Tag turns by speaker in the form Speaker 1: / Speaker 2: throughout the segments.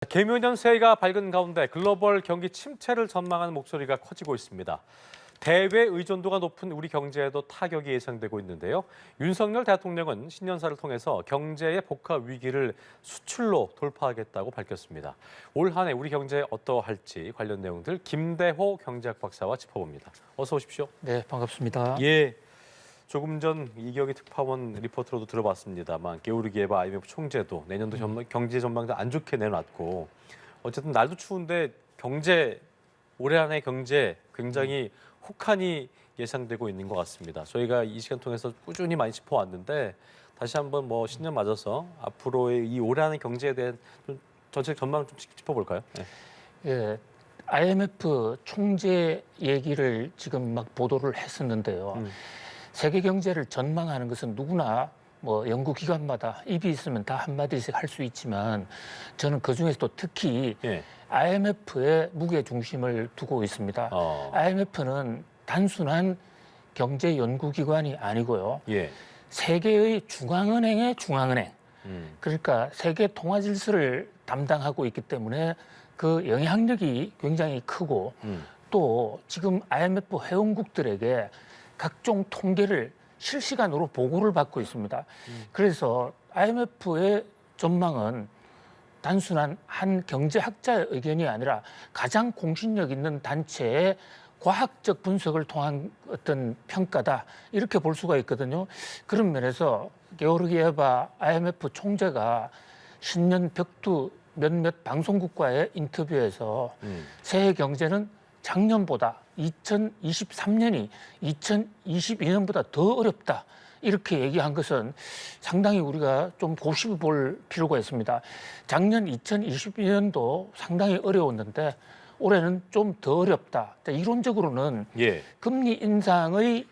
Speaker 1: 개묘년 새해가 밝은 가운데 글로벌 경기 침체를 전망하는 목소리가 커지고 있습니다. 대외 의존도가 높은 우리 경제에도 타격이 예상되고 있는데요. 윤석열 대통령은 신년사를 통해서 경제의 복합 위기를 수출로 돌파하겠다고 밝혔습니다. 올 한 해 우리 경제 어떠할지 관련 내용들 김대호 경제학 박사와 짚어봅니다. 어서 오십시오.
Speaker 2: 네, 반갑습니다.
Speaker 1: 예. 조금 전 이경희 특파원 리포터로도 들어봤습니다만 게오르기에바 IMF 총재도 내년도 경제 전망도 안 좋게 내놨고 어쨌든 날도 추운데 올해 한 해 경제 굉장히 혹한이 예상되고 있는 것 같습니다. 저희가 이 시간 통해서 꾸준히 많이 짚어왔는데 다시 한번 신년 맞아서 앞으로의 이 올해 한 해 경제에 대한 전체적 전망을 좀 짚어볼까요? 네.
Speaker 2: 예, IMF 총재 얘기를 지금 막 보도를 했었는데요. 세계 경제를 전망하는 것은 누구나 연구기관마다 입이 있으면 다 한마디씩 할 수 있지만 저는 그중에서도 특히 IMF에 무게 중심을 두고 있습니다. IMF는 단순한 경제 연구기관이 아니고요. 세계의 중앙은행의 중앙은행. 그러니까 세계 통화 질서를 담당하고 있기 때문에 그 영향력이 굉장히 크고 또 지금 IMF 회원국들에게 각종 통계를 실시간으로 보고를 받고 있습니다. 그래서 IMF의 전망은 단순한 한 경제학자의 의견이 아니라 가장 공신력 있는 단체의 과학적 분석을 통한 어떤 평가다 이렇게 볼 수가 있거든요. 그런 면에서 게오르기에바 IMF 총재가 신년 벽두 몇몇 방송국과의 인터뷰에서 새해 경제는 작년보다 2023년이 2022년보다 더 어렵다. 이렇게 얘기한 것은 상당히 우리가 좀 고심해 볼 필요가 있습니다. 작년 2022년도 상당히 어려웠는데 올해는 좀 더 어렵다. 이론적으로는 금리 인상의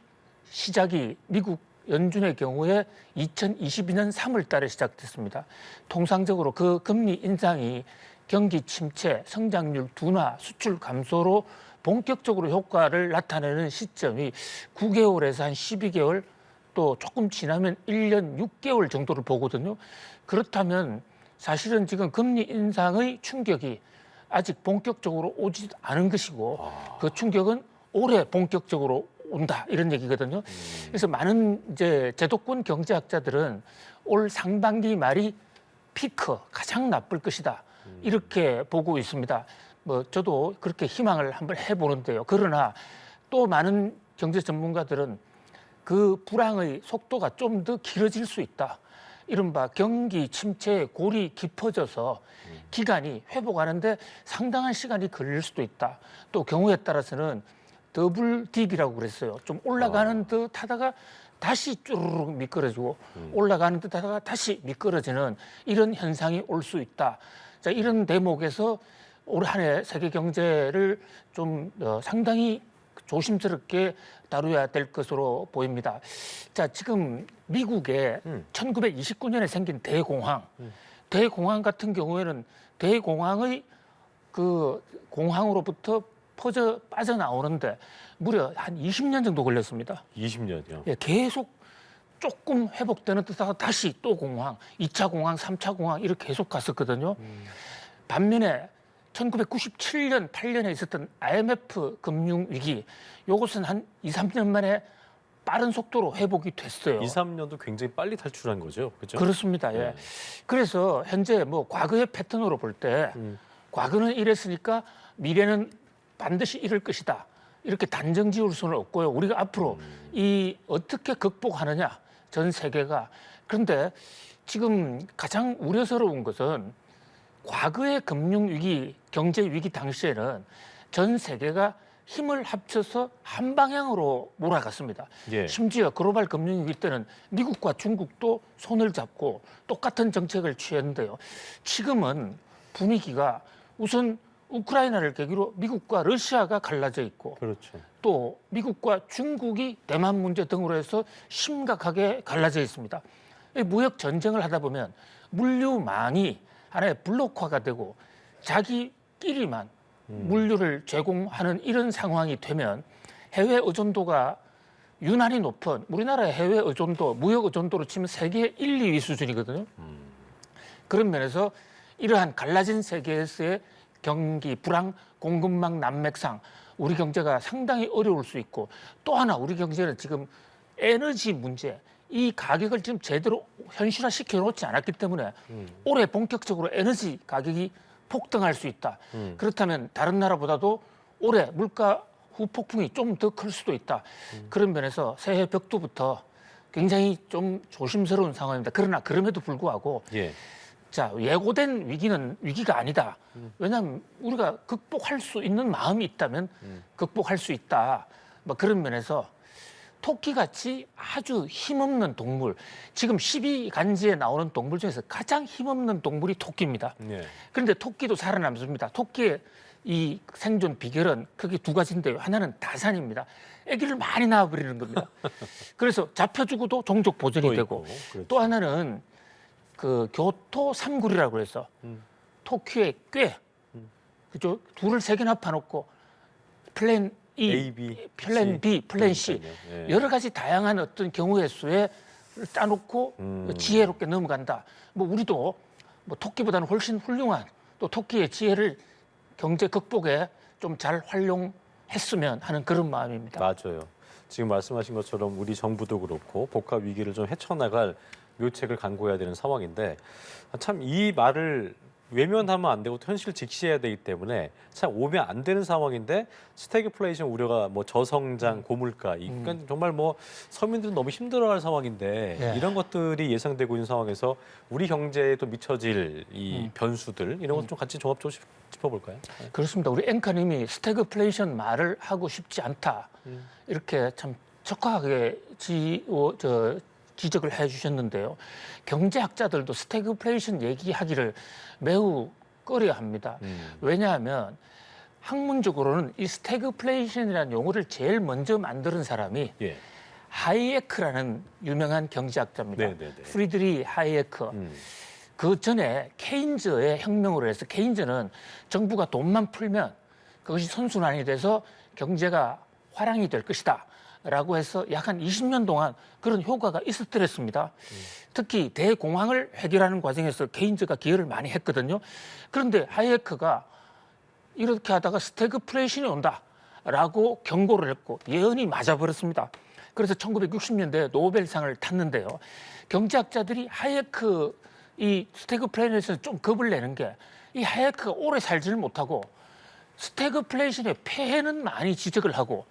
Speaker 2: 시작이 미국 연준의 경우에 2022년 3월 달에 시작됐습니다. 통상적으로 그 금리 인상이 경기 침체, 성장률 둔화, 수출 감소로 본격적으로 효과를 나타내는 시점이 9개월에서 한 12개월 또 조금 지나면 1년 6개월 정도를 보거든요. 그렇다면 사실은 지금 금리 인상의 충격이 아직 본격적으로 오지 않은 것이고 그 충격은 올해 본격적으로 온다 이런 얘기거든요. 그래서 많은 이제 제도권 경제학자들은 올 상반기 말이 피크 가장 나쁠 것이다 이렇게 보고 있습니다. 저도 그렇게 희망을 한번 해보는데요. 그러나 또 많은 경제 전문가들은 그 불황의 속도가 좀 더 길어질 수 있다. 이른바 경기 침체의 골이 깊어져서 기간이 회복하는데 상당한 시간이 걸릴 수도 있다. 또 경우에 따라서는 더블 딥이라고 그랬어요. 좀 올라가는 듯 하다가 다시 쭈르륵 미끄러지고 올라가는 듯 하다가 다시 미끄러지는 이런 현상이 올 수 있다. 자, 이런 대목에서 올 한 해 세계 경제를 좀 상당히 조심스럽게 다루어야 될 것으로 보입니다. 자, 지금 미국에 1929년에 생긴 대공황, 대공황 같은 경우에는 대공황의 그 공황으로부터 빠져나오는데 무려 한 20년 정도 걸렸습니다.
Speaker 1: 20년이요?
Speaker 2: 예, 계속 조금 회복되는 듯하다 다시 또 공황, 2차 공황, 3차 공황 이렇게 계속 갔었거든요. 반면에 1997년, 8년에 있었던 IMF 금융위기, 이것은 한 2, 3년 만에 빠른 속도로 회복이 됐어요.
Speaker 1: 2, 3년도 굉장히 빨리 탈출한 거죠, 그렇죠?
Speaker 2: 그렇습니다. 예. 그래서 현재 과거의 패턴으로 볼 때 과거는 이랬으니까 미래는 반드시 이럴 것이다. 이렇게 단정 지을 수는 없고요. 우리가 앞으로 이 어떻게 극복하느냐, 전 세계가. 그런데 지금 가장 우려스러운 것은 과거의 금융위기, 경제위기 당시에는 전 세계가 힘을 합쳐서 한 방향으로 몰아갔습니다. 심지어 글로벌 금융위기 때는 미국과 중국도 손을 잡고 똑같은 정책을 취했는데요. 지금은 분위기가 우선 우크라이나를 계기로 미국과 러시아가 갈라져 있고
Speaker 1: 그렇죠.
Speaker 2: 또 미국과 중국이 대만 문제 등으로 해서 심각하게 갈라져 있습니다. 무역 전쟁을 하다 보면 물류망이 하나의 블록화가 되고 자기끼리만 물류를 제공하는 이런 상황이 되면 해외 의존도가 유난히 높은 우리나라의 해외 의존도, 무역 의존도로 치면 세계 1, 2위 수준이거든요. 그런 면에서 이러한 갈라진 세계에서의 경기 불황, 공급망 난맥상 우리 경제가 상당히 어려울 수 있고 또 하나 우리 경제는 지금 에너지 문제 이 가격을 지금 제대로 현실화 시켜놓지 않았기 때문에 올해 본격적으로 에너지 가격이 폭등할 수 있다. 그렇다면 다른 나라보다도 올해 물가 후폭풍이 좀 더 클 수도 있다. 그런 면에서 새해 벽두부터 굉장히 좀 조심스러운 상황입니다. 그러나 그럼에도 불구하고
Speaker 1: 예.
Speaker 2: 자 예고된 위기는 위기가 아니다. 왜냐하면 우리가 극복할 수 있는 마음이 있다면 극복할 수 있다. 뭐 그런 면에서 토끼같이 아주 힘없는 동물, 지금 12간지에 나오는 동물 중에서 가장 힘없는 동물이 토끼입니다.
Speaker 1: 예.
Speaker 2: 그런데 토끼도 살아남습니다. 토끼의 이 생존 비결은 크게 두 가지인데요. 하나는 다산입니다. 아기를 많이 낳아버리는 겁니다. 그래서 잡혀 죽어도 종족 보존이
Speaker 1: 또
Speaker 2: 되고
Speaker 1: 있고, 그렇죠.
Speaker 2: 또 하나는 그 교토 삼굴이라고 해서 토끼의 꾀, 그죠? 둘을 세 개나 파놓고 플랜 E,
Speaker 1: A, B,
Speaker 2: 플랜 B, 플랜 C
Speaker 1: 그러니까요. 예.
Speaker 2: 여러 가지 다양한 어떤 경우의 수에 짜놓고 지혜롭게 넘어간다. 뭐 우리도 뭐 토끼보다는 훨씬 훌륭한 또 토끼의 지혜를 경제 극복에 좀 잘 활용했으면 하는 그런 마음입니다.
Speaker 1: 맞아요. 지금 말씀하신 것처럼 우리 정부도 그렇고 복합 위기를 좀 헤쳐나갈 묘책을 강구해야 되는 상황인데 참 이 말을 외면하면 안 되고 현실을 직시해야 되기 때문에 참 오면 안 되는 상황인데 스태그플레이션 우려가 뭐 저성장, 고물가 그러니까 정말 뭐 서민들은 너무 힘들어할 상황인데
Speaker 2: 네.
Speaker 1: 이런 것들이 예상되고 있는 상황에서 우리 경제에 또 미쳐질 이 변수들 이런 것 좀 같이 종합적으로 짚어볼까요? 네.
Speaker 2: 그렇습니다. 우리 앵커님이 스태그플레이션 말을 하고 싶지 않다. 이렇게 참 적확하게 지적을 해주셨는데요. 경제학자들도 스태그플레이션 얘기하기를 매우 꺼려합니다. 왜냐하면 학문적으로는 이 스태그플레이션이라는 용어를 제일 먼저 만드는 사람이
Speaker 1: 예.
Speaker 2: 하이에크라는 유명한 경제학자입니다.
Speaker 1: 네네네.
Speaker 2: 프리드리 하이에크. 그 전에 케인즈의 혁명으로 해서 케인즈는 정부가 돈만 풀면 그것이 선순환이 돼서 경제가 화랑이 될 것이다. 라고 해서 약 한 20년 동안 그런 효과가 있었더랬습니다. 특히 대공황을 해결하는 과정에서 케인즈가 기여를 많이 했거든요. 그런데 하이에크가 이렇게 하다가 스태그플레이션이 온다라고 경고를 했고 예언이 맞아버렸습니다. 그래서 1960년대에 노벨상을 탔는데요. 경제학자들이 하이에크 이 스태그플레이션에서 좀 겁을 내는 게 이 하이에크가 오래 살지를 못하고 스태그플레이션의 폐해는 많이 지적을 하고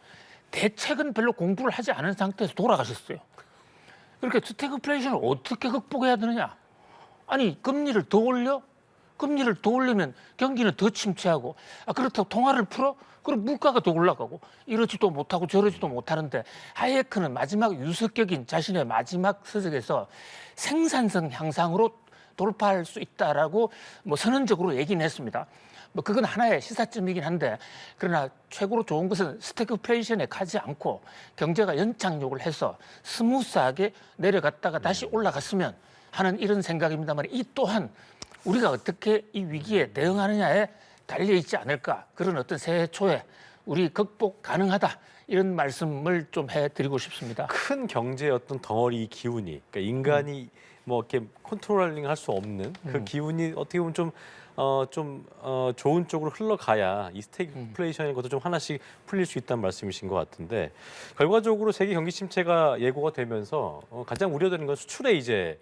Speaker 2: 대책은 별로 공부를 하지 않은 상태에서 돌아가셨어요. 그렇게 스태그플레이션을 어떻게 극복해야 되느냐? 아니 금리를 더 올려? 금리를 더 올리면 경기는 더 침체하고 그렇다고 통화를 풀어? 그럼 물가가 더 올라가고 이러지도 못하고 저러지도 못하는데 하이에크는 마지막 유서격인 자신의 마지막 서적에서 생산성 향상으로 돌파할 수 있다라고 뭐 선언적으로 얘기는 했습니다. 뭐 그건 하나의 시사점이긴 한데 그러나 최고로 좋은 것은 스태그플레이션에 가지 않고 경제가 연착륙을 해서 스무스하게 내려갔다가 다시 올라갔으면 하는 이런 생각입니다만 이 또한 우리가 어떻게 이 위기에 대응하느냐에 달려 있지 않을까 그런 어떤 새해 초에 우리 극복 가능하다 이런 말씀을 좀 해드리고 싶습니다.
Speaker 1: 큰 경제의 어떤 덩어리 기운이 그러니까 인간이 뭐 이렇게 컨트롤링 할 수 없는 그 기운이 어떻게 보면 좀 좋은 쪽으로 흘러가야 이 스태그플레이션의 것도 좀 하나씩 풀릴 수 있다는 말씀이신 것 같은데 결과적으로 세계 경기 침체가 예고가 되면서 가장 우려되는 건 수출에 이제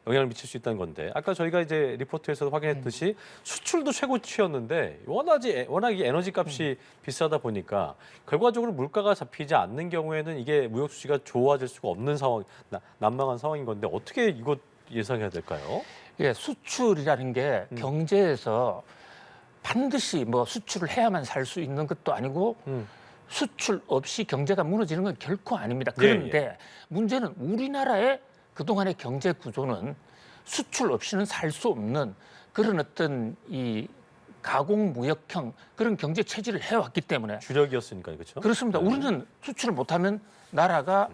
Speaker 1: 영향을 미칠 수 있다는 건데 아까 저희가 이제 리포트에서 확인했듯이 수출도 최고치였는데 워낙 이 에너지 값이 비싸다 보니까 결과적으로 물가가 잡히지 않는 경우에는 이게 무역 수지가 좋아질 수가 없는 상황, 난망한 상황인 건데 어떻게 이것 예상해야 될까요?
Speaker 2: 예, 수출이라는 게 경제에서 반드시 뭐 수출을 해야만 살 수 있는 것도 아니고 수출 없이 경제가 무너지는 건 결코 아닙니다. 그런데 문제는 우리나라의 그동안의 경제 구조는 수출 없이는 살 수 없는 그런 어떤 이 가공무역형 그런 경제 체질을 해왔기 때문에
Speaker 1: 주력이었으니까요, 그렇죠?
Speaker 2: 그렇습니다. 우리는 수출을 못하면 나라가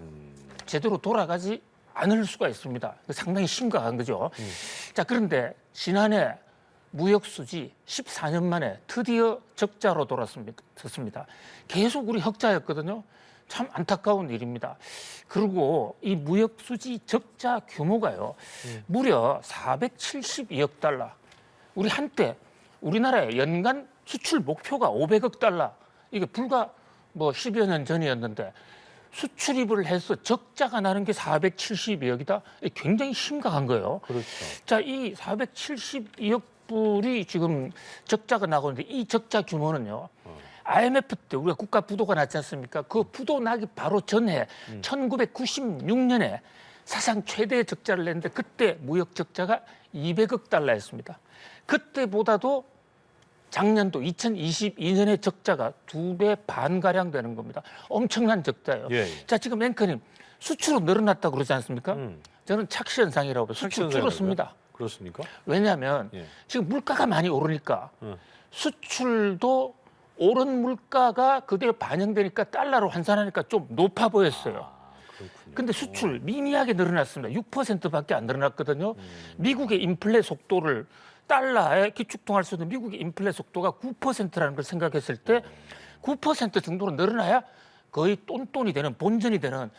Speaker 2: 제대로 돌아가지 않을 수가 있습니다. 상당히 심각한 거죠. 자, 그런데 지난해 무역 수지 14년 만에 드디어 적자로 돌아섰습니다. 계속 우리 흑자였거든요. 참 안타까운 일입니다. 그리고 이 무역 수지 적자 규모가요. 무려 472억 달러. 우리 한때 우리나라의 연간 수출 목표가 500억 달러. 이게 불과 뭐 10여 년 전이었는데 수출입을 해서 적자가 나는 게 472억이다. 굉장히 심각한 거예요.
Speaker 1: 그렇죠.
Speaker 2: 자, 이 472억 불이 지금 적자가 나고 있는데 이 적자 규모는요. IMF 때 우리가 국가 부도가 났지 않습니까? 그 부도 나기 바로 전에 1996년에 사상 최대의 적자를 냈는데 그때 무역 적자가 200억 달러였습니다. 그때보다도 작년도 2022년의 적자가 2배 반가량 되는 겁니다. 엄청난 적자예요.
Speaker 1: 예, 예.
Speaker 2: 자, 지금 앵커님 수출은 늘어났다고 그러지 않습니까? 저는 착시 현상이라고 봐요. 수출 줄었습니다.
Speaker 1: 그렇습니까?
Speaker 2: 왜냐하면
Speaker 1: 예.
Speaker 2: 지금 물가가 많이 오르니까 수출도 오른 물가가 그대로 반영되니까 달러로 환산하니까 좀 높아 보였어요.
Speaker 1: 그렇군요.
Speaker 2: 근데 수출 미미하게 늘어났습니다. 6%밖에 안 늘어났거든요. 미국의 인플레 속도를 달러에 기축통화를 쓰는 미국의 인플레 속도가 9%라는 걸 생각했을 때 9% 정도로 늘어나야 거의 똔똔이 되는 본전이 되는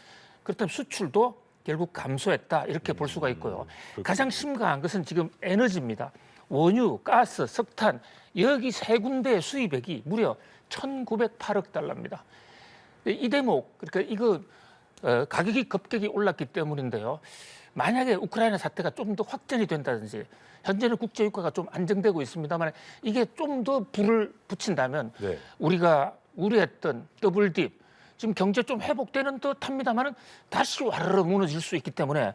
Speaker 2: 그렇다면 수출도 결국 감소했다 이렇게 볼 수가 있고요. 가장 심각한 것은 지금 에너지입니다. 원유, 가스, 석탄 여기 세 군데의 수입액이 무려 1,908억 달러입니다. 이 대목 그러니까 이거 가격이 급격히 올랐기 때문인데요. 만약에 우크라이나 사태가 좀 더 확전이 된다든지 현재는 국제 유가가 좀 안정되고 있습니다만 이게 좀 더 불을 붙인다면
Speaker 1: 네.
Speaker 2: 우리가 우려했던 더블딥 지금 경제 좀 회복되는 듯합니다만 다시 와르르 무너질 수 있기 때문에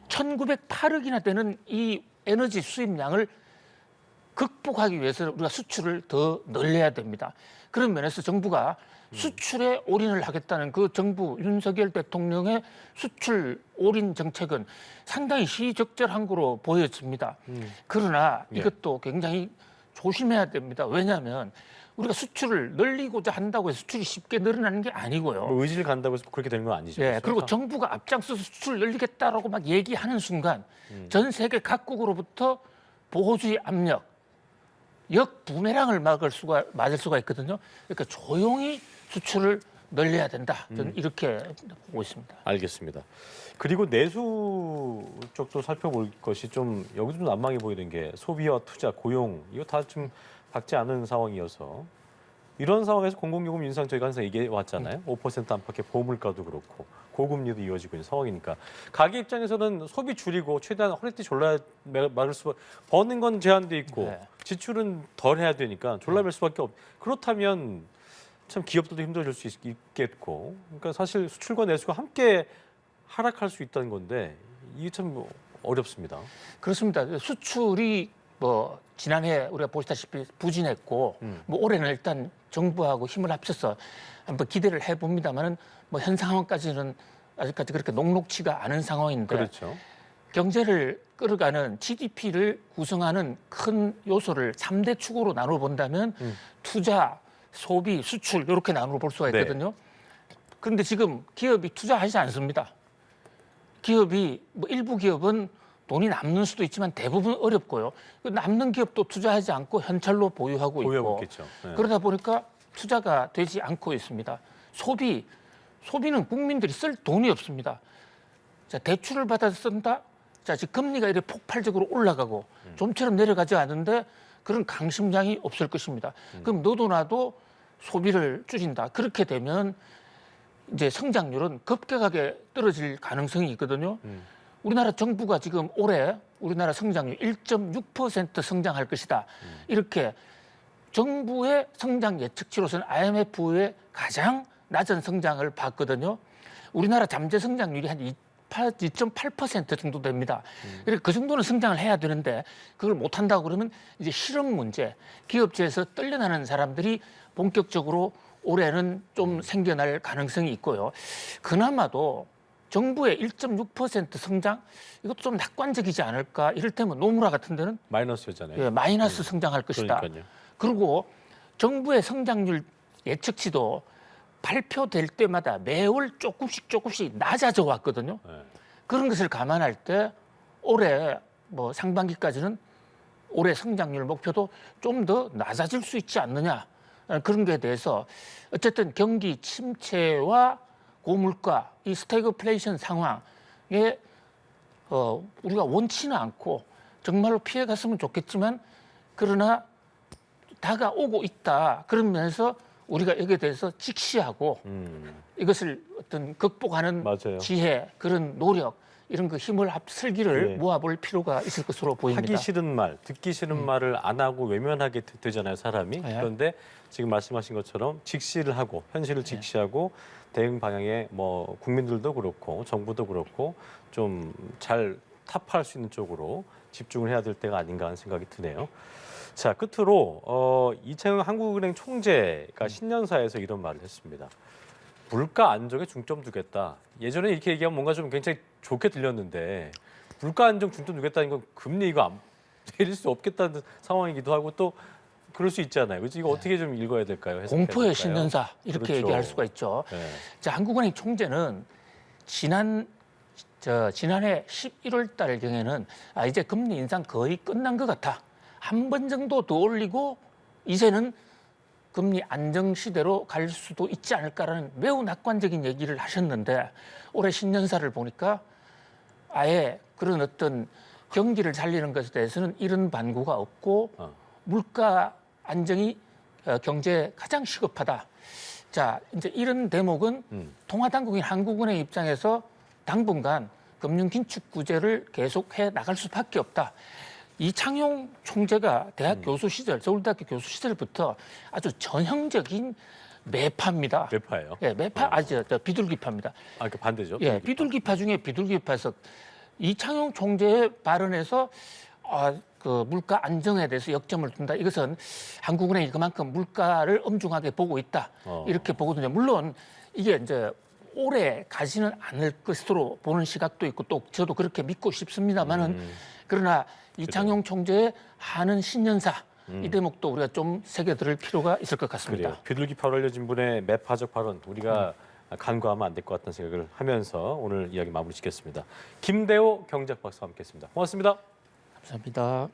Speaker 2: 1,908억이나 되는 이 에너지 수입량을 극복하기 위해서는 우리가 수출을 더 늘려야 됩니다. 그런 면에서 정부가 수출에 올인을 하겠다는 그 정부 윤석열 대통령의 수출 올인 정책은 상당히 시적절한 거로 보여집니다. 그러나
Speaker 1: 예.
Speaker 2: 이것도 굉장히 조심해야 됩니다. 왜냐하면 우리가 수출을 늘리고자 한다고 해서 수출이 쉽게 늘어나는 게 아니고요.
Speaker 1: 뭐 의지를 간다고 해서 그렇게 되는 건 아니죠.
Speaker 2: 예,
Speaker 1: 그렇죠?
Speaker 2: 그리고 정부가 앞장서서 수출을 늘리겠다라고 막 얘기하는 순간 전 세계 각국으로부터 보호주의 압력, 역부메랑을 맞을 수가 있거든요. 그러니까 조용히 수출을 늘려야 된다. 저는 이렇게 보고 있습니다.
Speaker 1: 알겠습니다. 그리고 내수 쪽도 살펴볼 것이 좀 여기서 좀 난망해 보이는 게 소비와 투자, 고용 이거 다 좀 밝지 않은 상황이어서 이런 상황에서 공공요금 인상 저희가 항상 얘기해 왔잖아요. 5% 안팎의 보물가도 그렇고 고금리도 이어지고 있는 상황이니까 가게 입장에서는 소비 줄이고 최대한 허리띠 졸라 막을 수 버는 건 제한돼 있고
Speaker 2: 네.
Speaker 1: 지출은 덜 해야 되니까 졸라맬 수밖에 없. 그렇다면 참 기업들도 힘들어질 수 있겠고, 그러니까 사실 수출과 내수가 함께 하락할 수 있다는 건데 이게 참 어렵습니다.
Speaker 2: 그렇습니다. 수출이 뭐 지난해 우리가 보시다시피 부진했고 뭐 올해는 일단 정부하고 힘을 합쳐서 한번 기대를 해봅니다만은 뭐 현 상황까지는 아직까지 그렇게 녹록치가 않은 상황인데
Speaker 1: 그렇죠.
Speaker 2: 경제를 끌어가는 GDP를 구성하는 큰 요소를 3대 축으로 나눠 본다면 투자, 소비, 수출 이렇게 나눠 볼 수가 있거든요. 그런데 지금 기업이 투자하지 않습니다. 기업이 뭐 일부 기업은 돈이 남는 수도 있지만 대부분 어렵고요. 남는 기업도 투자하지 않고 현찰로 보유하고 있고
Speaker 1: 있겠죠. 네.
Speaker 2: 그러다 보니까 투자가 되지 않고 있습니다. 소비는 국민들이 쓸 돈이 없습니다. 자, 대출을 받아서 쓴다. 자, 지금 금리가 이렇게 폭발적으로 올라가고 좀처럼 내려가지 않는데 그런 강심장이 없을 것입니다. 그럼 너도 나도 소비를 줄인다. 그렇게 되면 이제 성장률은 급격하게 떨어질 가능성이 있거든요. 우리나라 정부가 지금 올해 우리나라 성장률 1.6% 성장할 것이다. 이렇게 정부의 성장 예측치로서는 IMF의 가장 낮은 성장을 봤거든요. 우리나라 잠재 성장률이 한 2.8% 정도 됩니다. 그러니까 그 정도는 성장을 해야 되는데 그걸 못한다고 그러면 이제 실업 문제, 기업체에서 떨려나는 사람들이 본격적으로 올해는 좀 생겨날 가능성이 있고요. 그나마도 정부의 1.6% 성장 이것도 좀 낙관적이지 않을까. 이를테면 노무라 같은 데는
Speaker 1: 마이너스였잖아요.
Speaker 2: 예, 마이너스 성장할 것이다.
Speaker 1: 그러니까요.
Speaker 2: 그리고 정부의 성장률 예측치도 발표될 때마다 매월 조금씩 낮아져 왔거든요.
Speaker 1: 네.
Speaker 2: 그런 것을 감안할 때 올해 뭐 상반기까지는 올해 성장률 목표도 좀 더 낮아질 수 있지 않느냐. 그런 거에 대해서 어쨌든 경기 침체와 고물가, 이 스태그플레이션 상황에 우리가 원치는 않고 정말로 피해갔으면 좋겠지만 그러나 다가오고 있다. 그런 면에서 우리가 여기에 대해서 직시하고 이것을 어떤 극복하는
Speaker 1: 맞아요.
Speaker 2: 지혜, 그런 노력, 이런 그 힘을 슬기를
Speaker 1: 네.
Speaker 2: 모아볼 필요가 있을 것으로 보입니다.
Speaker 1: 하기 싫은 말, 듣기 싫은 말을 안 하고 외면하게 되잖아요, 사람이.
Speaker 2: 네.
Speaker 1: 그런데 지금 말씀하신 것처럼 직시를 하고 현실을 직시하고 대응 방향에 뭐 국민들도 그렇고 정부도 그렇고 좀 잘 타파할 수 있는 쪽으로 집중을 해야 될 때가 아닌가 하는 생각이 드네요. 자, 끝으로 이창용 한국은행 총재가 신년사에서 이런 말을 했습니다. 물가 안정에 중점 두겠다. 예전에 이렇게 얘기하면 뭔가 좀 굉장히 좋게 들렸는데 물가 안정 중점 두겠다는 건 금리 이거 안 내릴 수 없겠다는 상황이기도 하고 또 그럴 수 있잖아요. 그래서 이거 어떻게 좀 읽어야 될까요? 해석해야
Speaker 2: 공포의
Speaker 1: 될까요?
Speaker 2: 신년사 이렇게
Speaker 1: 그렇죠.
Speaker 2: 얘기할 수가 있죠.
Speaker 1: 네.
Speaker 2: 자, 한국은행 총재는 지난해 11월 달 경에는 이제 금리 인상 거의 끝난 것 같아. 한 번 정도 더 올리고 이제는 금리 안정 시대로 갈 수도 있지 않을까라는 매우 낙관적인 얘기를 하셨는데 올해 신년사를 보니까 아예 그런 어떤 경기를 살리는 것에 대해서는 이런 반구가 없고 물가 안정이 경제에 가장 시급하다. 자, 이제 이런 대목은 통화당국인 한국은행 입장에서 당분간 금융긴축구제를 계속해 나갈 수밖에 없다. 이창용 총재가 대학 교수 시절, 서울대학교 교수 시절부터 아주 전형적인 매파입니다.
Speaker 1: 매파예요.
Speaker 2: 예, 매파, 비둘기파입니다.
Speaker 1: 그 반대죠.
Speaker 2: 예, 비둘기파 중에 비둘기파에서 이창용 총재의 발언에서 그 물가 안정에 대해서 역점을 둔다. 이것은 한국은행이 그만큼 물가를 엄중하게 보고 있다. 이렇게 보거든요. 물론 이게 이제 오래 가지는 않을 것으로 보는 시각도 있고 또 저도 그렇게 믿고 싶습니다만은 그러나 이창용 총재의 하는 신년사 이 대목도 우리가 좀 새겨들을 필요가 있을 것 같습니다.
Speaker 1: 그래요. 비둘기파로 알려진 분의 매파적 발언 우리가 간과하면 안 될 것 같다는 생각을 하면서 오늘 이야기 마무리 짓겠습니다. 김대호 경제학 박사와 함께했습니다. 고맙습니다.
Speaker 2: 감사합니다.